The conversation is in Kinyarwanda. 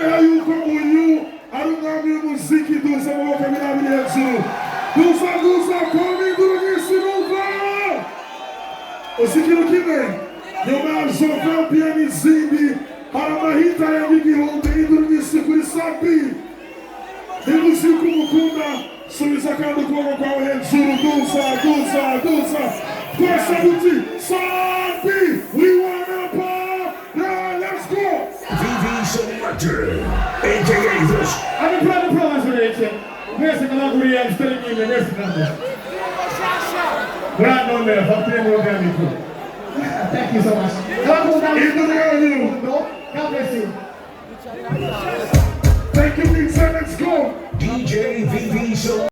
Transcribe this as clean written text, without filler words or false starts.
Bemeje yuko uyu ari umwami w'umuziki dusa amaboko abiri hejuru dusa komindura nyisirumva usikiru kimwe nyuma ya Jovan n'izindi hari amahita y'igihumbi indura nyisi kuri sabi nimusi kumukunda subiza kandi ukuboko kwawe hejuru dusa twese duti sabi we wanna party let's go VV Selector aka this I'm proud of pronunciation. Where's the Calabria? I'm telling you, where's the number? Brand on there, for 3 more than before. Thank you so much. God bless you.